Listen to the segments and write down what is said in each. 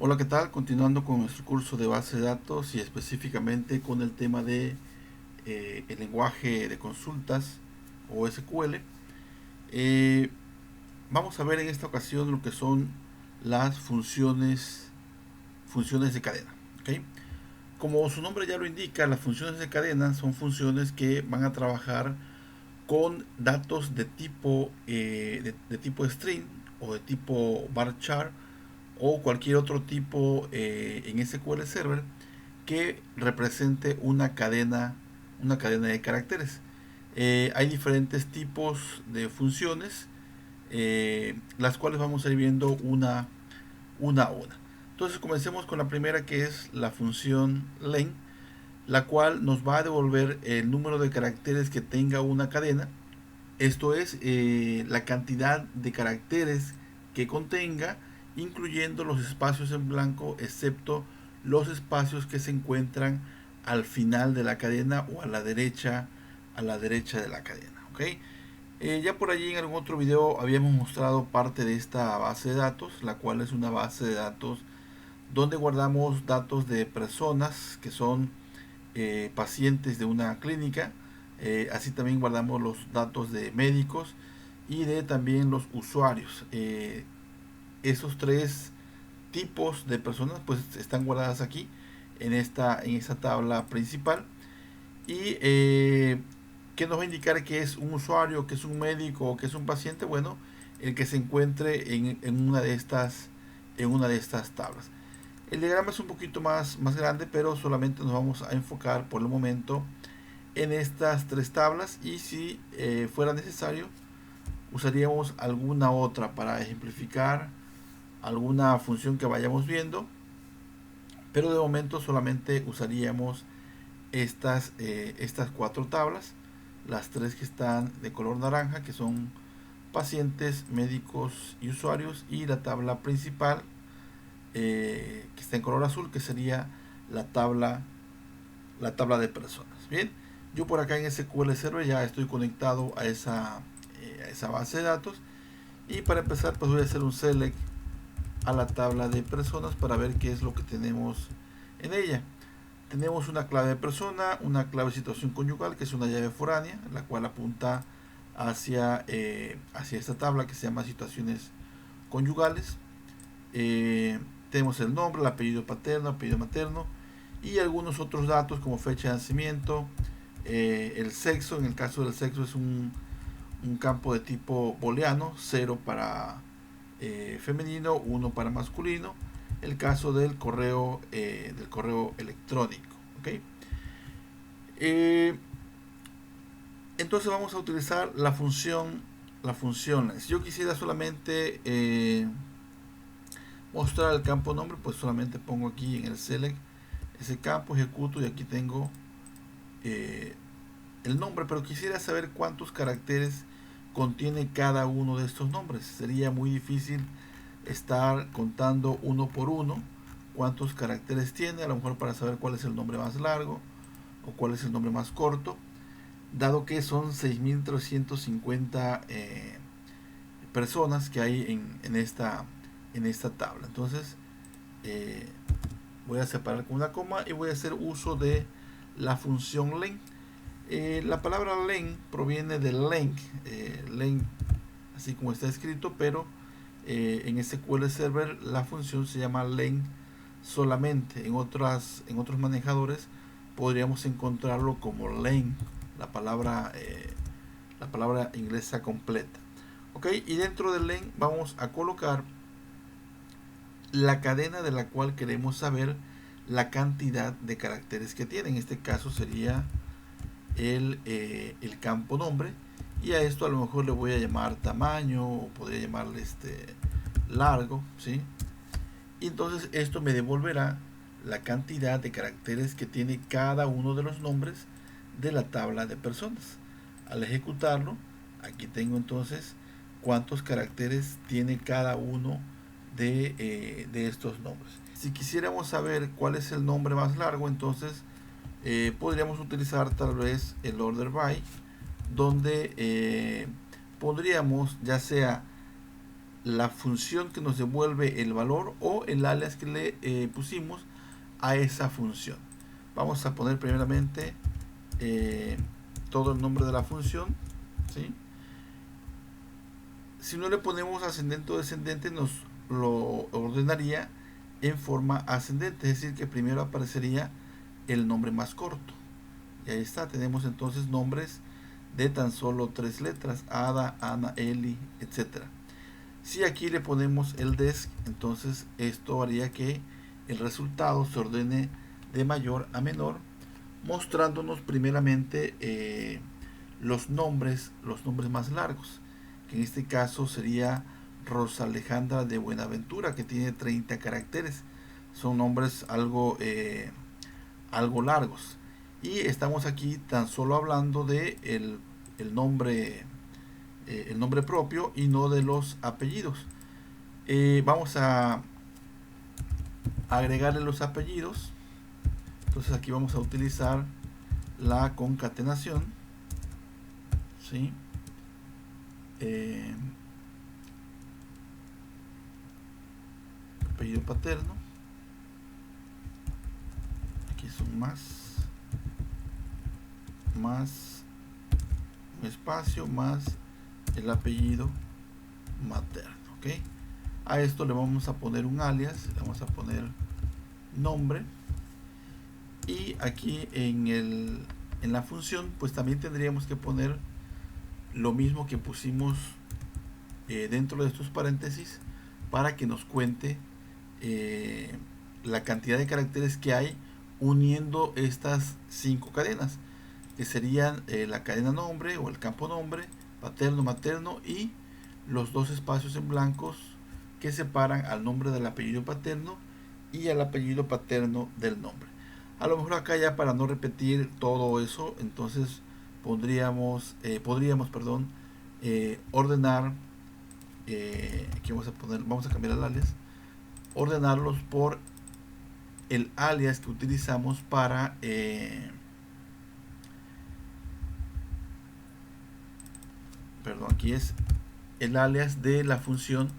Hola, ¿qué tal? Continuando con nuestro curso de base de datos y específicamente con el tema de el lenguaje de consultas o SQL. eh, Vamos a ver en esta ocasión lo que son las funciones de cadena. ¿Ok? Como su nombre ya lo indica, las funciones de cadena son funciones que van a trabajar con datos de tipo string o de tipo varchar o cualquier otro tipo en SQL Server que represente una cadena de caracteres. Hay diferentes tipos de funciones, las cuales vamos a ir viendo una a una. Entonces comencemos con la primera, que es la función len, la cual nos va a devolver el número de caracteres que tenga una cadena. Esto es la cantidad de caracteres que contenga, incluyendo los espacios en blanco, excepto los espacios que se encuentran al final de la cadena o a la derecha de la cadena. ¿Ok? Ya por allí en algún otro video habíamos mostrado parte de esta base de datos, la cual es una base de datos donde guardamos datos de personas que son pacientes de una clínica. Así también guardamos los datos de médicos y de también los usuarios. Esos tres tipos de personas pues están guardadas aquí en esta tabla principal. Y ¿qué nos va a indicar que es un usuario, que es un médico o que es un paciente? Bueno, el que se encuentre en una de estas tablas. El diagrama es un poquito más grande, pero solamente nos vamos a enfocar por el momento en estas tres tablas, y si fuera necesario usaríamos alguna otra para ejemplificar alguna función que vayamos viendo, pero de momento solamente usaríamos estas cuatro tablas, las tres que están de color naranja, que son pacientes, médicos y usuarios, y la tabla principal que está en color azul, que sería la tabla, la tabla de personas. Bien, yo por acá en SQL Server ya estoy conectado a esa base de datos, y para empezar pues voy a hacer un select a la tabla de personas para ver qué es lo que tenemos en ella. Tenemos una clave de persona, una clave de situación conyugal, que es una llave foránea, la cual apunta hacia esta tabla que se llama situaciones conyugales. Tenemos el nombre, el apellido paterno, apellido materno y algunos otros datos como fecha de nacimiento, el sexo. En el caso del sexo es un campo de tipo booleano, 0 para femenino, 1 para masculino. El caso del correo electrónico. ¿Okay? Eh, entonces vamos a utilizar la función. Si yo quisiera solamente mostrar el campo nombre, pues solamente pongo aquí en el select ese campo, ejecuto y aquí tengo eh, el nombre, pero quisiera saber cuántos caracteres contiene cada uno de estos nombres. Sería muy difícil estar contando uno por uno cuántos caracteres tiene, a lo mejor para saber cuál es el nombre más largo o cuál es el nombre más corto, dado que son 6350 personas que hay en esta tabla. Entonces eh, voy a separar con una coma y voy a hacer uso de la función len. La palabra len proviene de len, len así como está escrito, pero en SQL Server la función se llama len solamente. En otros manejadores podríamos encontrarlo como len, la palabra inglesa completa. Ok, y dentro del len vamos a colocar la cadena de la cual queremos saber la cantidad de caracteres que tiene. En este caso sería el campo nombre, y a esto a lo mejor le voy a llamar tamaño, o podría llamarle largo, ¿sí? Y entonces esto me devolverá la cantidad de caracteres que tiene cada uno de los nombres de la tabla de personas. Al ejecutarlo, aquí tengo entonces cuántos caracteres tiene cada uno de estos nombres. Si quisiéramos saber cuál es el nombre más largo, entonces podríamos utilizar tal vez el order by, donde pondríamos ya sea la función que nos devuelve el valor o el alias que le pusimos a esa función. Vamos a poner primeramente todo el nombre de la función, ¿sí? Si no le ponemos ascendente o descendente, nos lo ordenaría en forma ascendente, es decir, que primero aparecería el nombre más corto. Y ahí está, tenemos entonces nombres de tan solo 3 letras: Ada, Ana, Eli, etc. Si aquí le ponemos el desc, entonces esto haría que el resultado se ordene de mayor a menor, mostrándonos primeramente los nombres más largos, que en este caso sería Rosa Alejandra de Buenaventura, que tiene 30 caracteres. Son nombres algo largos. Y estamos aquí tan solo hablando de el nombre propio y no de los apellidos. Vamos a agregarle los apellidos. Entonces aquí vamos a utilizar la concatenación, ¿sí? Apellido paterno, aquí son más un espacio más el apellido materno, ¿ok? A esto le vamos a poner un alias, le vamos a poner nombre, y aquí en la función pues también tendríamos que poner lo mismo que pusimos dentro de estos paréntesis, para que nos cuente la cantidad de caracteres que hay uniendo estas 5 cadenas, que serían la cadena nombre o el campo nombre, paterno, materno, y los 2 espacios en blancos que separan al nombre del apellido paterno y al apellido paterno del nombre. A lo mejor acá, ya para no repetir todo eso, entonces podríamos ordenar, aquí vamos a cambiar el alias, ordenarlos por el alias que utilizamos para aquí es el alias de la función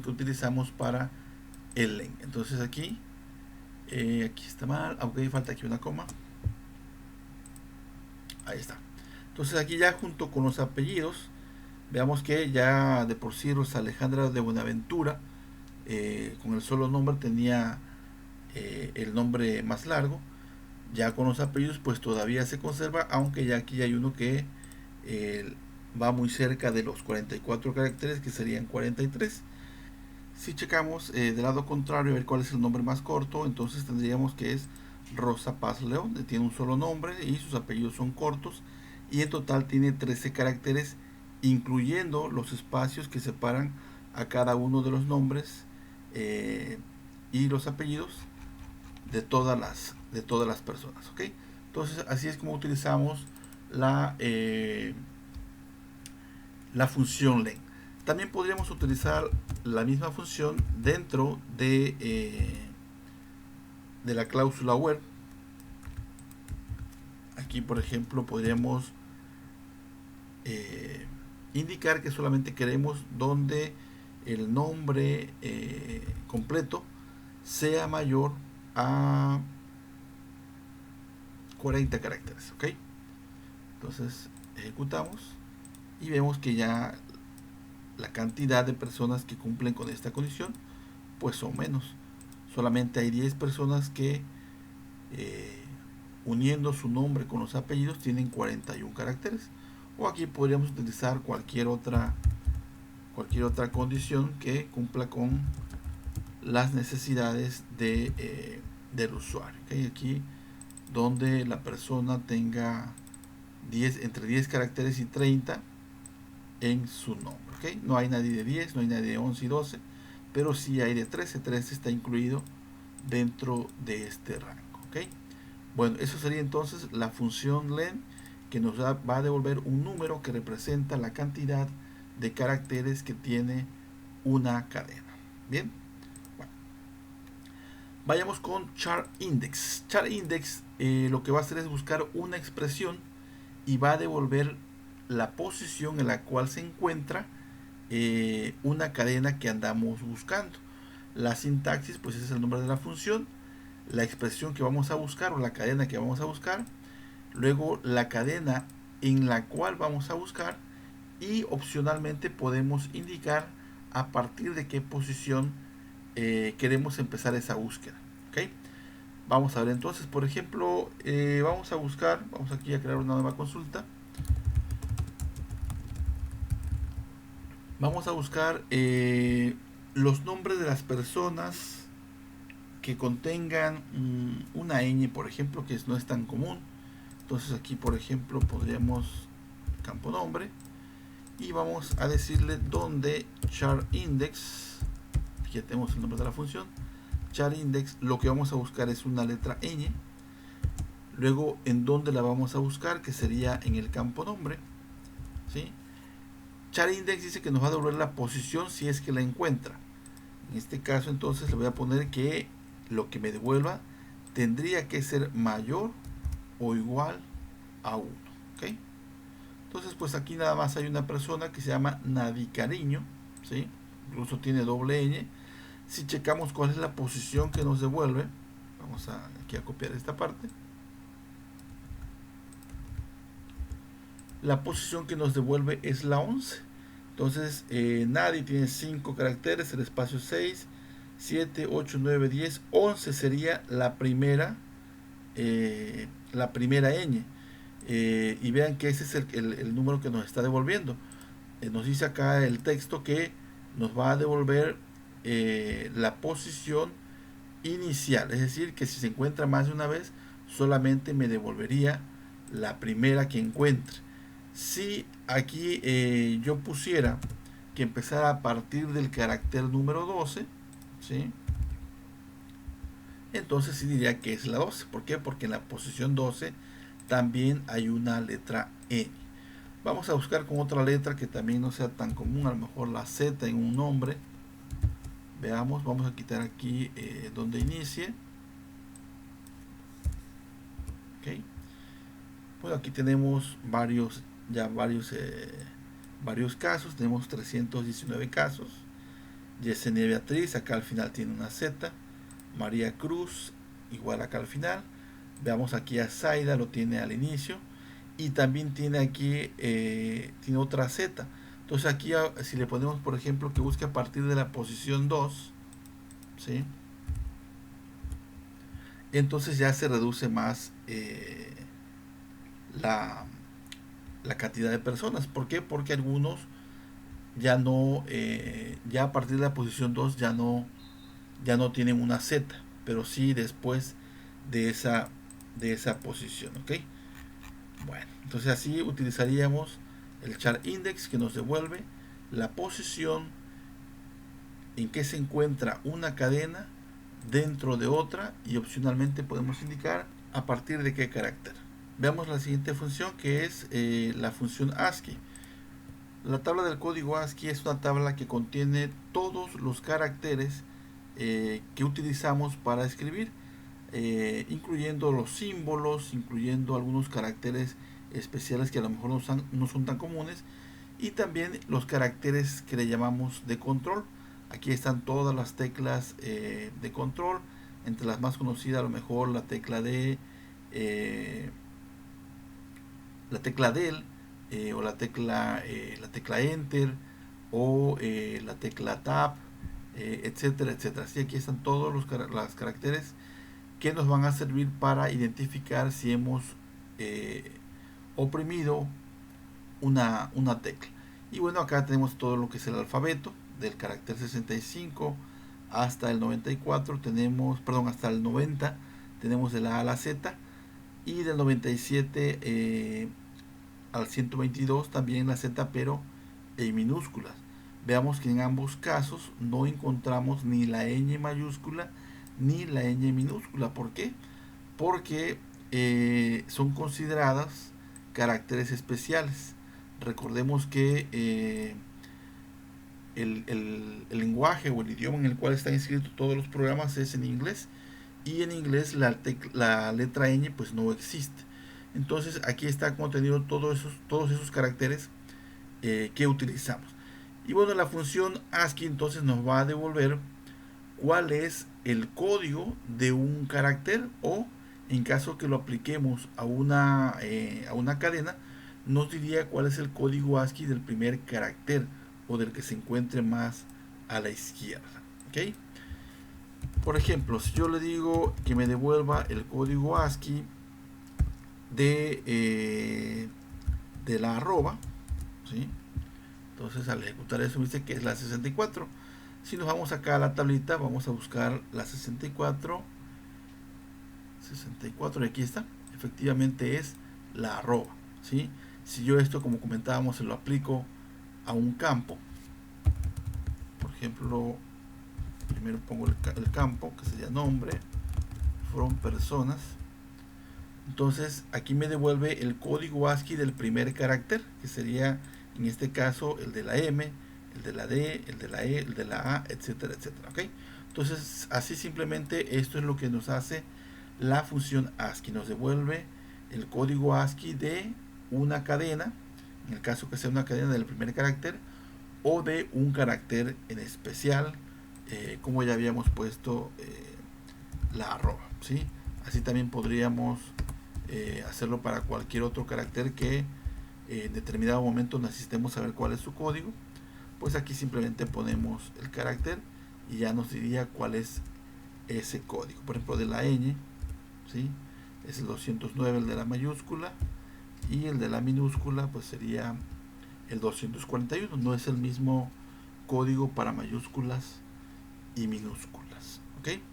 que utilizamos para el len. Entonces aquí está mal, aunque falta aquí una coma. Ahí está. Entonces aquí ya junto con los apellidos, veamos que ya de por sí Rosa Alejandra de Buenaventura, con el solo nombre tenía el nombre más largo. Ya con los apellidos pues todavía se conserva, aunque ya aquí hay uno que va muy cerca de los 44 caracteres, que serían 43. Si checamos del lado contrario a ver cuál es el nombre más corto, entonces tendríamos que es Rosa Paz León, tiene un solo nombre y sus apellidos son cortos, y en total tiene 13 caracteres, incluyendo los espacios que separan a cada uno de los nombres y los apellidos de todas las personas, ¿ok? Entonces así es como utilizamos la función len. También podríamos utilizar la misma función dentro de la cláusula where. Aquí, por ejemplo, podríamos indicar que solamente queremos donde el nombre completo sea mayor a 40 caracteres, ¿ok? Entonces ejecutamos y vemos que ya la cantidad de personas que cumplen con esta condición pues son menos. Solamente hay 10 personas que uniendo su nombre con los apellidos tienen 41 caracteres. O aquí podríamos utilizar cualquier otra condición que cumpla con las necesidades del usuario, ¿okay? Aquí donde la persona tenga entre 10 caracteres y 30 en su nombre, ¿okay? No hay nadie de 10, no hay nadie de 11 y 12, pero sí hay de 13. 13 está incluido dentro de este rango, ¿okay? Bueno, eso sería entonces la función len, que nos va a devolver un número que representa la cantidad de caracteres que tiene una cadena. Bien, bueno, vayamos con char index. Char index lo que va a hacer es buscar una expresión y va a devolver la posición en la cual se encuentra una cadena que andamos buscando. La sintaxis pues es el nombre de la función, la expresión que vamos a buscar o la cadena que vamos a buscar, luego la cadena en la cual vamos a buscar y opcionalmente podemos indicar a partir de qué posición queremos empezar esa búsqueda. ¿Okay? Vamos a ver entonces, por ejemplo, vamos a buscar, vamos aquí a crear una nueva consulta. Vamos a buscar los nombres de las personas que contengan una ñ, por ejemplo, que no es tan común. Entonces aquí, por ejemplo, podríamos campo nombre y vamos a decirle donde char index, aquí ya tenemos el nombre de la función, char index, lo que vamos a buscar es una letra ñ. Luego, en dónde la vamos a buscar, que sería en el campo nombre, ¿sí? Char index dice que nos va a devolver la posición si es que la encuentra. En este caso, entonces, le voy a poner que lo que me devuelva tendría que ser mayor o igual a 1. ¿Okay? Entonces, pues aquí nada más hay una persona que se llama Nadicariño, ¿sí? Incluso tiene doble ñ. Si checamos cuál es la posición que nos devuelve, vamos aquí a copiar esta parte. La posición que nos devuelve es la 11. Entonces, Nadi tiene 5 caracteres, el espacio 6, 7, 8, 9, 10, 11 sería la primera ñ. Y vean que ese es el número que nos está devolviendo. Nos dice acá el texto que nos va a devolver la posición inicial. Es decir, que si se encuentra más de una vez, solamente me devolvería la primera que encuentre. Si aquí yo pusiera que empezara a partir del carácter número 12, ¿sí? Entonces sí diría que es la 12. ¿Por qué? Porque en la posición 12 también hay una letra N. Vamos a buscar con otra letra que también no sea tan común, a lo mejor la Z en un nombre. Veamos, vamos a quitar aquí donde inicie. Okay. Bueno, aquí tenemos varios casos. Tenemos 319 casos. Yesenia Beatriz, acá al final tiene una Z. María Cruz, igual acá al final. Veamos aquí a Zaida, lo tiene al inicio. Y también tiene aquí, tiene otra Z. Entonces aquí, si le ponemos, por ejemplo, que busque a partir de la posición 2, ¿sí? Entonces ya se reduce más la cantidad de personas. ¿Por qué? Porque algunos ya no, ya a partir de la posición 2 ya no tienen una Z, pero sí después de esa posición. ¿Ok? Bueno, entonces así utilizaríamos el char index que nos devuelve la posición en que se encuentra una cadena dentro de otra y opcionalmente podemos indicar a partir de qué carácter. Veamos la siguiente función, que es la función ASCII. La tabla del código ASCII es una tabla que contiene todos los caracteres que utilizamos para escribir, incluyendo los símbolos, incluyendo algunos caracteres especiales que a lo mejor no son tan comunes, y también los caracteres que le llamamos de control. Aquí están todas las teclas de control, entre las más conocidas a lo mejor la tecla D, la tecla del, o la tecla enter, o la tecla tab, etcétera, etcétera. Así aquí están todos los caracteres que nos van a servir para identificar si hemos oprimido una tecla. Y bueno, acá tenemos todo lo que es el alfabeto, del carácter 65 hasta el 94 tenemos, perdón, hasta el 90 tenemos de la A a la Z, y del 97 al 122 también la Z, pero en minúsculas. Veamos que en ambos casos no encontramos ni la ñ mayúscula ni la ñ minúscula. ¿Por qué? Porque son consideradas caracteres especiales. Recordemos que el lenguaje o el idioma en el cual están inscritos todos los programas es en inglés, y en inglés la letra ñ pues no existe. Entonces aquí está contenido todos esos caracteres que utilizamos. Y bueno, la función ASCII entonces nos va a devolver cuál es el código de un carácter, o en caso que lo apliquemos a una cadena, nos diría cuál es el código ASCII del primer carácter o del que se encuentre más a la izquierda. ¿Okay? Por ejemplo, si yo le digo que me devuelva el código ASCII de la arroba, ¿sí? Entonces al ejecutar eso me dice que es la 64. Si nos vamos acá a la tablita, vamos a buscar la 64. 64, y aquí está. Efectivamente es la arroba, ¿sí? Si yo esto, como comentábamos, se lo aplico a un campo, por ejemplo, primero pongo el campo, que sería nombre, from personas. Entonces aquí me devuelve el código ASCII del primer carácter, que sería en este caso el de la M, el de la D, el de la E, el de la A, etcétera, etcétera. ¿Okay? Entonces así simplemente esto es lo que nos hace la función ASCII. Nos devuelve el código ASCII de una cadena, en el caso que sea una cadena del primer carácter, o de un carácter en especial, como ya habíamos puesto la arroba, ¿sí? Así también podríamos hacerlo para cualquier otro carácter que en determinado momento necesitemos saber cuál es su código. Pues aquí simplemente ponemos el carácter y ya nos diría cuál es ese código. Por ejemplo, de la ñ, ¿sí? Es el 209, el de la mayúscula, y el de la minúscula pues sería el 241. No es el mismo código para mayúsculas y minúsculas. ¿Okay?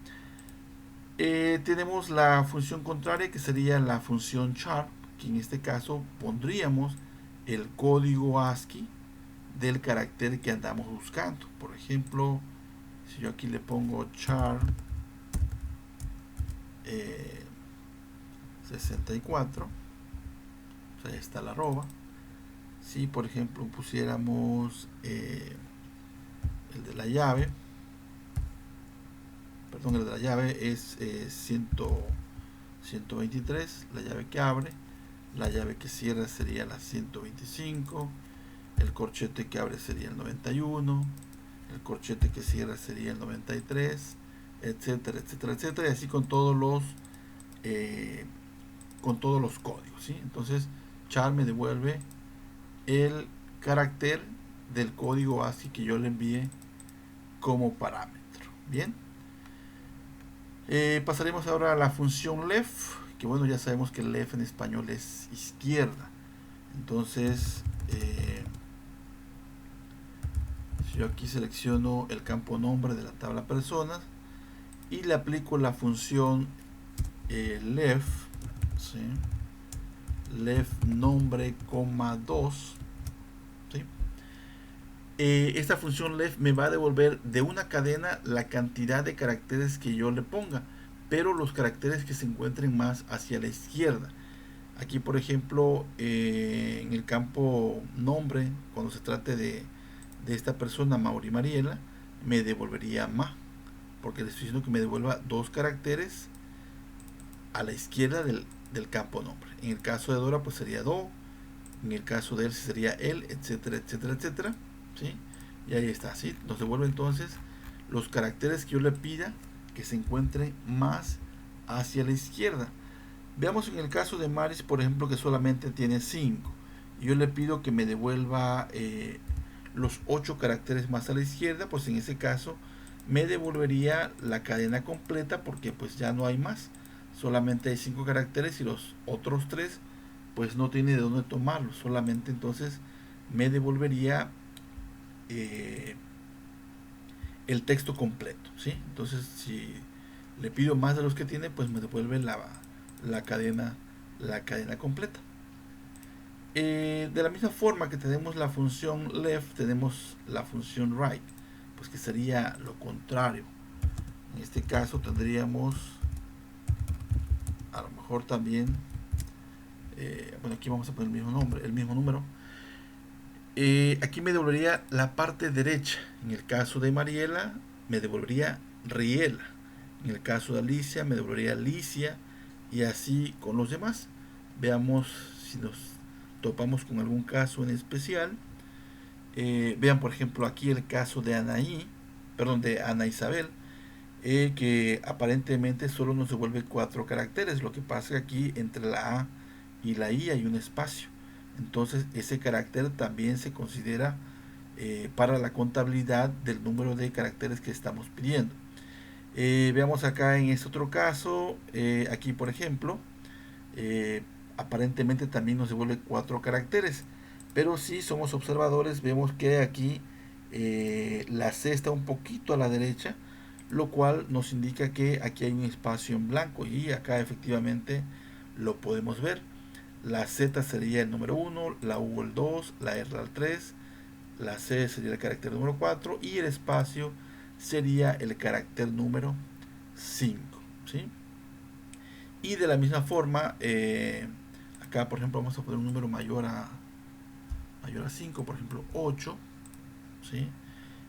Tenemos la función contraria, que sería la función char, que en este caso pondríamos el código ASCII del carácter que andamos buscando. Por ejemplo, si yo aquí le pongo char 64, o sea, ahí está la arroba. Si por ejemplo pusiéramos el de la llave, perdón, el de la llave es 123, la llave que abre, la llave que cierra sería la 125, el corchete que abre sería el 91, el corchete que cierra sería el 93, etcétera, etcétera, etcétera, y así con todos los códigos, ¿sí? Entonces char me devuelve el carácter del código ASCII que yo le envíe como parámetro. Bien, pasaremos ahora a la función left, que bueno, ya sabemos que left en español es izquierda. Entonces si yo aquí selecciono el campo nombre de la tabla personas y le aplico la función left, ¿sí? Left nombre, 2, ¿sí? Esta función left me va a devolver de una cadena la cantidad de caracteres que yo le ponga, pero los caracteres que se encuentren más hacia la izquierda. Aquí por ejemplo en el campo nombre, cuando se trate de esta persona Mauri Mariela, me devolvería ma, porque le estoy diciendo que me devuelva dos caracteres a la izquierda del campo nombre. En el caso de Dora pues sería do, en el caso de él sería él, etcétera, etcétera, etcétera, ¿sí? Y ahí está, ¿sí? Nos devuelve entonces los caracteres que yo le pida que se encuentren más hacia la izquierda. Veamos en el caso de Maris, por ejemplo, que solamente tiene 5. Yo le pido que me devuelva los 8 caracteres más a la izquierda, pues en ese caso me devolvería la cadena completa, porque pues ya no hay más. Solamente hay 5 caracteres y los otros 3 pues no tiene de dónde tomarlos. Solamente entonces me devolvería el texto completo, ¿sí? Entonces si le pido más de los que tiene, pues me devuelve la cadena completa. De la misma forma que tenemos la función left, tenemos la función right, pues que sería lo contrario. En este caso tendríamos a lo mejor también bueno, aquí vamos a poner el mismo nombre, el mismo número. Aquí me devolvería la parte derecha. En el caso de Mariela me devolvería Riela. En el caso de Alicia me devolvería Alicia, y así con los demás. Veamos si nos topamos con algún caso en especial. Vean por ejemplo aquí el caso de Anaí, perdón, de Ana Isabel, que aparentemente solo nos devuelve 4 caracteres. Lo que pasa es que aquí entre la A y la I hay un espacio. Entonces ese carácter también se considera para la contabilidad del número de caracteres que estamos pidiendo. Veamos acá en este otro caso, aquí por ejemplo, eh, aparentemente también nos devuelve 4 caracteres, pero si somos observadores vemos que aquí la C está un poquito a la derecha, lo cual nos indica que aquí hay un espacio en blanco y acá efectivamente lo podemos ver. La Z sería el número 1, la U el 2, la R el 3, la C sería el carácter número 4 y el espacio sería el carácter número 5, ¿sí? Y de la misma forma, acá por ejemplo vamos a poner un número mayor a 5, por ejemplo 8, ¿sí?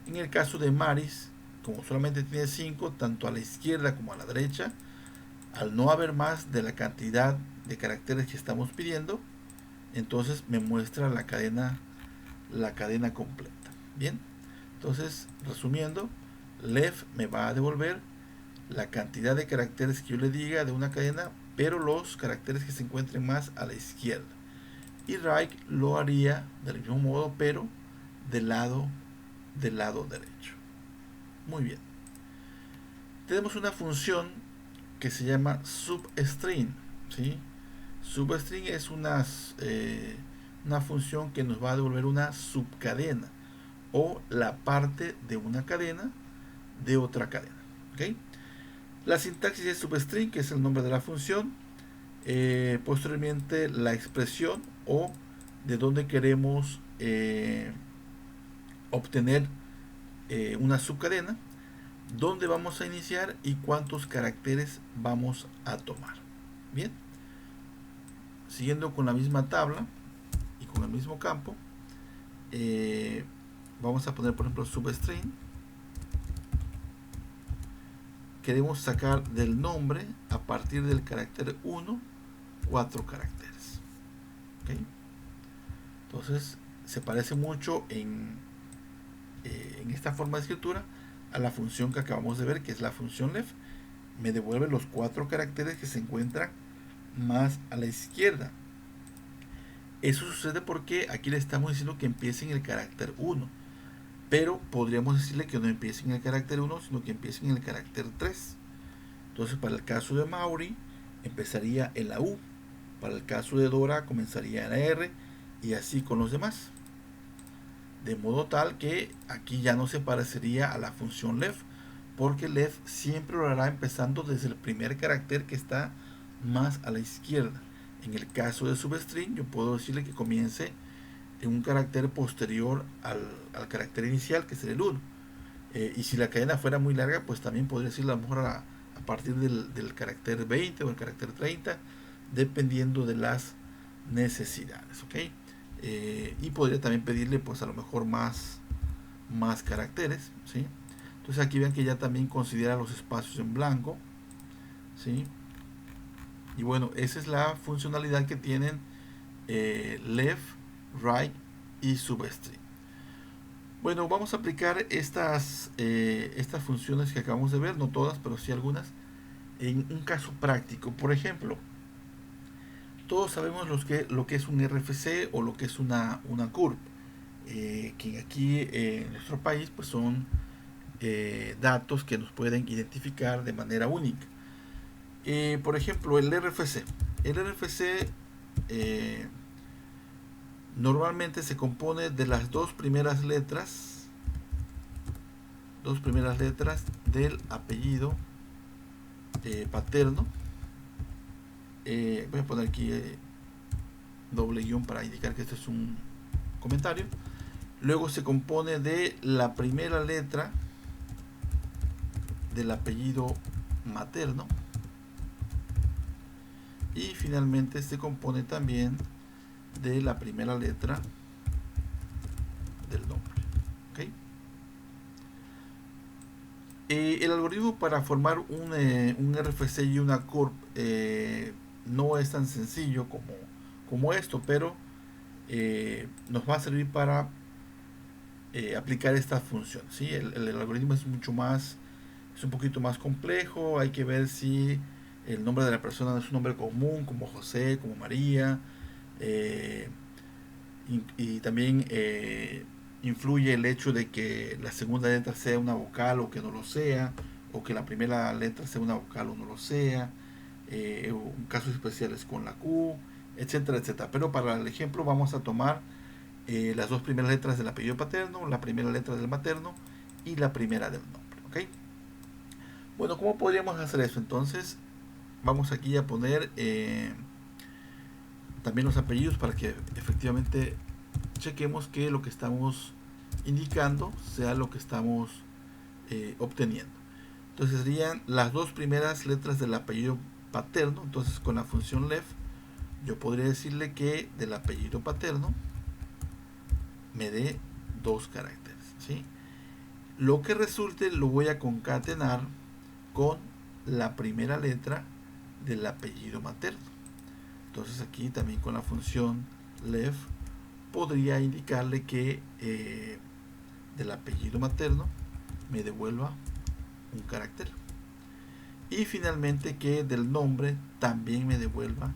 En el caso de Maris, como solamente tiene 5, tanto a la izquierda como a la derecha, al no haber más de la cantidad de caracteres que estamos pidiendo, entonces me muestra la cadena completa. Bien, entonces resumiendo, left me va a devolver la cantidad de caracteres que yo le diga de una cadena, pero los caracteres que se encuentren más a la izquierda. Y right lo haría del mismo modo, pero del lado derecho. Muy bien. Tenemos una función que se llama substring, ¿sí? Substring es una función que nos va a devolver una subcadena o la parte de una cadena de otra cadena. ¿Okay? La sintaxis es substring, que es el nombre de la función. Posteriormente la expresión o de dónde queremos obtener una subcadena, dónde vamos a iniciar y cuántos caracteres vamos a tomar. Bien, siguiendo con la misma tabla y con el mismo campo, vamos a poner por ejemplo substring. Queremos sacar del nombre a partir del carácter 1 4 caracteres. ¿Okay? Entonces se parece mucho en esta forma de escritura a la función que acabamos de ver, que es la función left. Me devuelve los 4 caracteres que se encuentran más a la izquierda. Eso sucede porque aquí le estamos diciendo que empiece en el carácter 1, pero podríamos decirle que no empiece en el carácter 1, sino que empiece en el carácter 3. Entonces para el caso de Mauri empezaría en la U, para el caso de Dora comenzaría en la R y así con los demás. De modo tal que aquí ya no se parecería a la función left, porque left siempre lo hará empezando desde el primer carácter que está más a la izquierda. En el caso de substring yo puedo decirle que comience en un carácter posterior al carácter inicial, que sería el 1. Y si la cadena fuera muy larga, pues también podría decirle a lo mejor a partir del carácter 20 o el carácter 30, dependiendo de las necesidades. ¿Okay? Y podría también pedirle pues a lo mejor más caracteres, ¿sí? Entonces aquí ven que ya también considera los espacios en blanco, ¿sí? Y bueno, esa es la funcionalidad que tienen left, right y substring. Bueno, vamos a aplicar estas funciones que acabamos de ver, no todas, pero sí algunas, en un caso práctico. Por ejemplo, todos sabemos lo que es un RFC o lo que es una CURP, que aquí en nuestro país pues son datos que nos pueden identificar de manera única. Por ejemplo, el RFC. El RFC normalmente se compone de las dos primeras letras del apellido paterno. Voy a poner aquí doble guión para indicar que este es un comentario. Luego se compone de la primera letra del apellido materno y finalmente se compone también de la primera letra del nombre. ¿Okay? El algoritmo para formar un RFC y una CURP no es tan sencillo como esto, pero nos va a servir para aplicar esta función, ¿sí? El algoritmo es es un poquito más complejo. Hay que ver si el nombre de la persona no es un nombre común, como José, como María, eh, y también influye el hecho de que la segunda letra sea una vocal o que no lo sea, o que la primera letra sea una vocal o no lo sea. Un caso especial es con la Q, etcétera, etcétera. Pero para el ejemplo vamos a tomar las dos primeras letras del apellido paterno, la primera letra del materno y la primera del nombre. ¿Ok? Bueno, ¿cómo podríamos hacer eso? Entonces, vamos aquí a poner también los apellidos para que efectivamente chequemos que lo que estamos indicando sea lo que estamos obteniendo. Entonces serían las dos primeras letras del apellido paterno. Entonces con la función left yo podría decirle que del apellido paterno me dé dos caracteres, ¿sí? Lo que resulte lo voy a concatenar con la primera letra del apellido materno. Entonces aquí también con la función left podría indicarle que del apellido materno me devuelva un carácter. Y finalmente que del nombre también me devuelva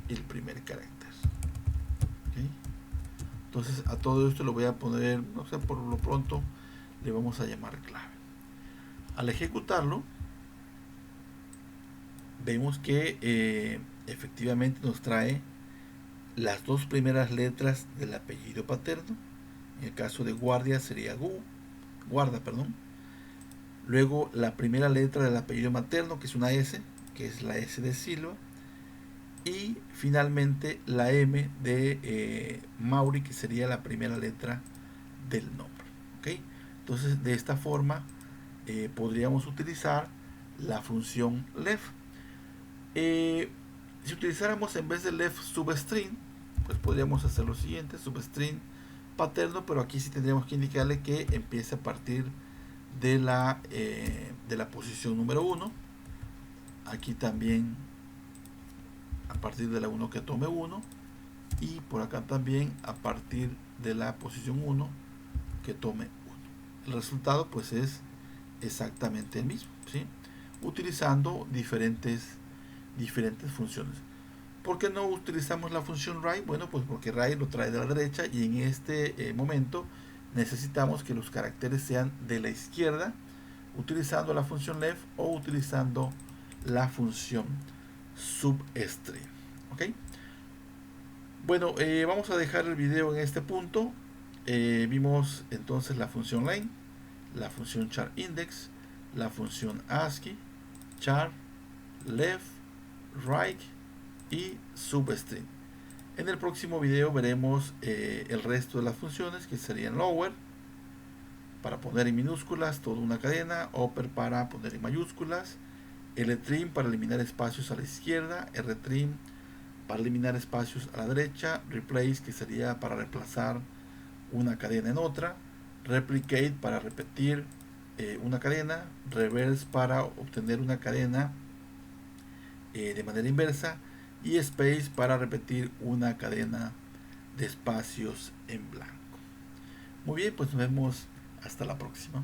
el primer carácter. ¿Okay? Entonces a todo esto lo voy a poner, no sé, por lo pronto le vamos a llamar clave. Al ejecutarlo, vemos que efectivamente nos trae las dos primeras letras del apellido paterno. En el caso de guardia sería guarda, perdón. Luego la primera letra del apellido materno, que es una S, que es la S de Silva. Y finalmente la M de Mauri, que sería la primera letra del nombre. ¿Okay? Entonces de esta forma podríamos utilizar la función left. Si utilizáramos en vez de left substring, pues podríamos hacer lo siguiente: substring paterno, pero aquí sí tendríamos que indicarle que empiece a partir de la posición número 1. Aquí también a partir de la 1 que tome 1, y por acá también a partir de la posición 1 que tome 1. El resultado pues es exactamente el mismo, ¿sí? Utilizando diferentes funciones. ¿Por qué no utilizamos la función right? Bueno, pues porque right lo trae de la derecha, y en este momento necesitamos que los caracteres sean de la izquierda, utilizando la función left o utilizando la función substring. ¿Ok? Bueno, vamos a dejar el video en este punto. Vimos entonces la función len, la función char index, la función ASCII, char, left, right y substring. En el próximo video veremos el resto de las funciones, que serían lower para poner en minúsculas toda una cadena, upper para poner en mayúsculas, ltrim para eliminar espacios a la izquierda, rtrim para eliminar espacios a la derecha, replace, que sería para reemplazar una cadena en otra, replicate para repetir una cadena, reverse para obtener una cadena de manera inversa, y space para repetir una cadena de espacios en blanco. Muy bien, pues nos vemos hasta la próxima.